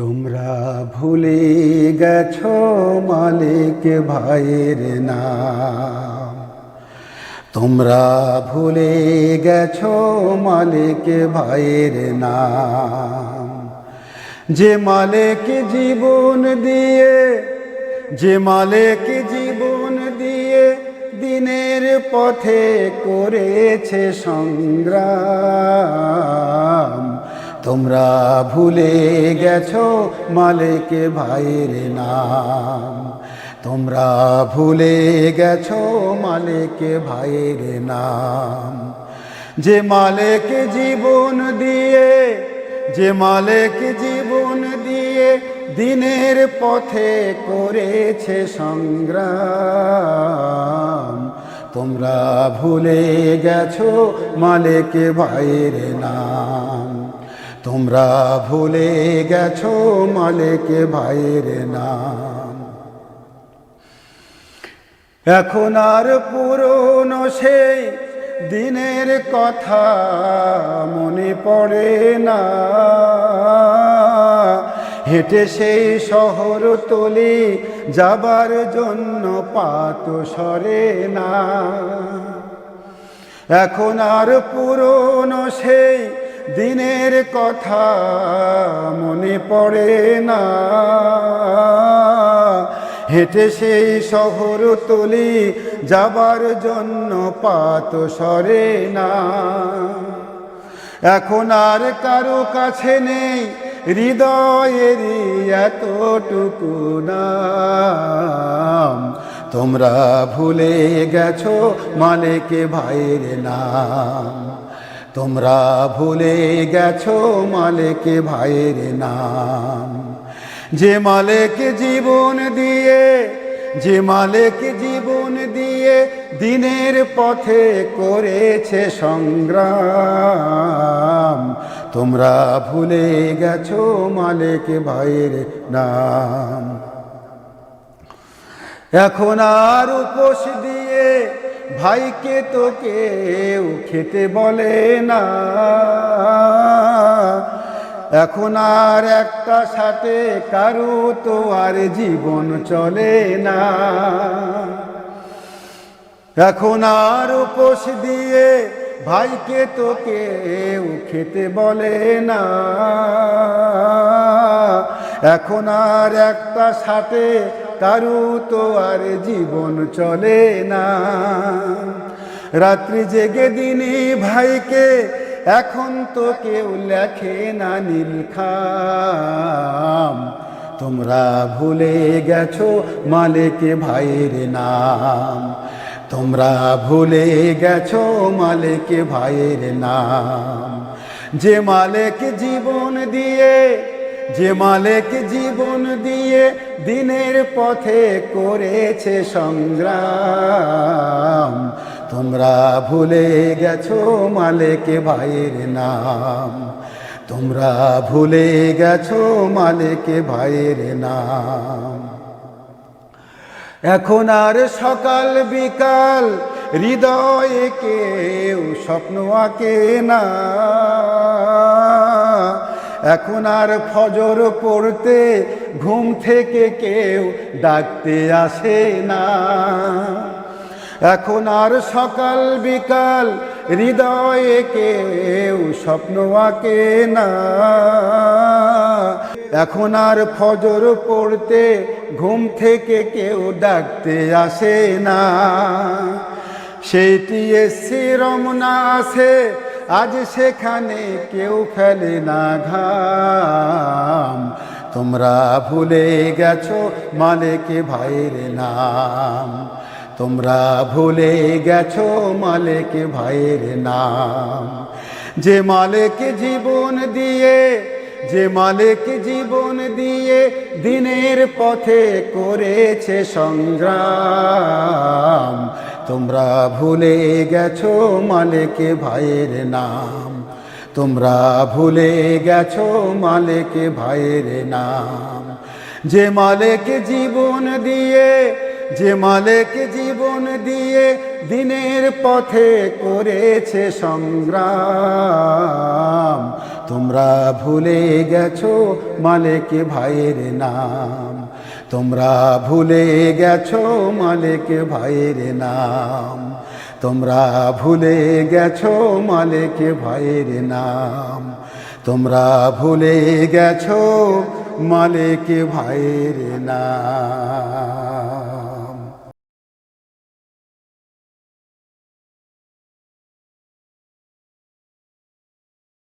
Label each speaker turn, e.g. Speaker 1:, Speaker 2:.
Speaker 1: তোমরা ভুলে গেছো মালিক ভাইয়ের নাম। তোমরা ভুলে গেছো মালিক ভাইয়ের নাম। যে মালিক জীবন দিয়ে, যে মালিক জীবন দিয়ে দিনের পথে করেছে সংগ্রাম। তোমরা ভুলে গেছো মালিক ভাইয়ের নাম। তোমরা ভুলে গেছো মালিক ভাইয়ের নাম। যে মালিক জীবন দিয়ে, যে মালিক জীবন দিয়ে দিনের পথে করেছে সংগ্রাম। তোমরা ভুলে গেছো মালিক ভাইয়ের নাম। তোমরা ভুলে গেছো মালিক ভাইয়ের নাম। এখন আর পুরনো সেই দিনের কথা মনে পড়ে না। হেঁটে সেই শহর তলি যাবার জন্য পা তো সরে না। এখন আর পুরনো সেই দিনের কথা মনে পড়ে না। হেঁটে সেই শহর তলি যাবার জন্য পা তো সরে না। এখন আর কারো কাছে নেই হৃদয়েরই এতটুকু নাম। তোমরা ভুলে গেছো মালিক ভাইয়ের নাম। তোমরা ভুলে গেছো মালিক ভাইয়ের নাম। যে মালিক জীবন দিয়ে, যে মালিক জীবন দিয়ে দিনের পথে করেছে সংগ্রাম। তোমরা ভুলে গেছো মালিক ভাইয়ের নাম। এখন আর উপোস দিয়ে ভাইকে তো কেউ খেতে বলে না। এখন আর একটা সাথে কারো তো আর জীবন চলে না। এখন আর উপোস দিয়ে ভাইকে তো কেউ খেতে বলে না। এখন আর একটা সাথে কারো তো আর জীবন চলে না। রাত্রি জেগে দিনে ভাইকে এখন তো কেউ লেখে না নীলখাম। তোমরা ভুলে গেছো মালিক ভাইয়ের নাম। তোমরা ভুলে গেছো মালিক ভাইয়ের নাম। যে মালিক জীবন দিয়ে, যে মালিক জীবন দিয়ে দিনের পথে করেছে সংগ্রাম। তোমরা ভুলে গেছো মালিক ভাইয়ের নাম। তোমরা ভুলে গেছো মালিক ভাইয়ের নাম। এখন আর সকাল বিকাল হৃদয়ে কেউ স্বপ্ন আঁকে না। এখন আর ফজর পড়তে ঘুম থেকে কেউ ডাকতে আসে না। এখন আর সকাল বিকাল হৃদয়ে কেউ স্বপ্ন আঁকে না। এখন আর ফজর পড়তে ঘুম থেকে কেউ ডাকতে আসে না। সেইটি এসে রমনা আসে আজ সেখানে কেউ ফেলে না ঘাম। তোমরা ভুলে গেছো মালিক ভাইয়ের নাম। তোমরা ভুলে গেছো মালিক ভাইয়ের নাম। যে মালিক জীবন দিয়ে, যে মালিক জীবন দিয়ে দিনের পথে করেছে সংগ্রাম। তোমরা ভুলে গেছো মালিক ভাইয়ের নাম। তোমরা ভুলে গেছো মালিক ভাইয়ের নাম। যে মালিক জীবন দিয়ে, যে মালিক জীবন দিয়ে দিনের পথে করেছে সংগ্রাম। তোমরা ভুলে গেছো মালিক ভাইয়ের নাম, তোমরা ভুলে গেছো মালিক ভাইয়ের নাম, তোমরা ভুলে গেছো মালিক ভাইয়ের নাম, তোমরা ভুলে গেছো মালিক ভাইয়ের নাম।